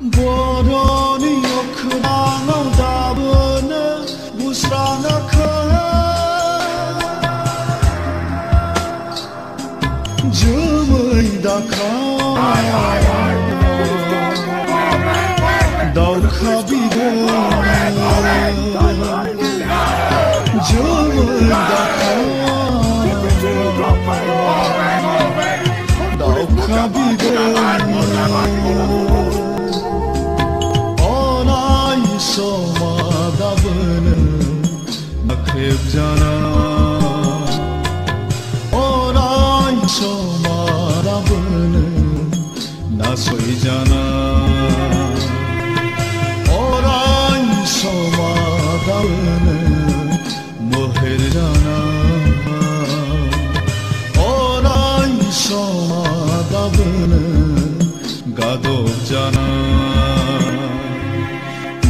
Boroni okrana davını busrana Cımıyda Davka bide Cımıyda Davka bide Somadavını nakib jana Oray somadavını nasoy jana Oray somadavını moher jana Oray somadavını gadob jana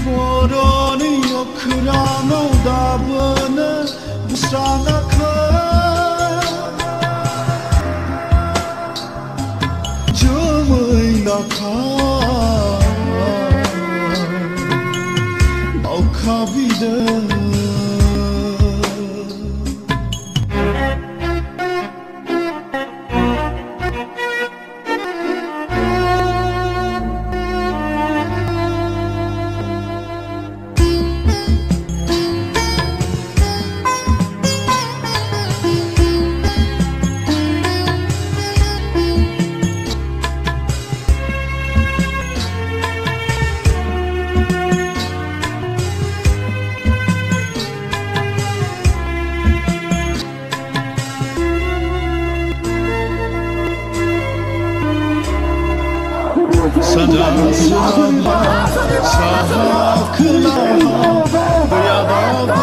Boroni okrana davını busrana Cımıyla Davka bide Sadasına sahakına Duyamadım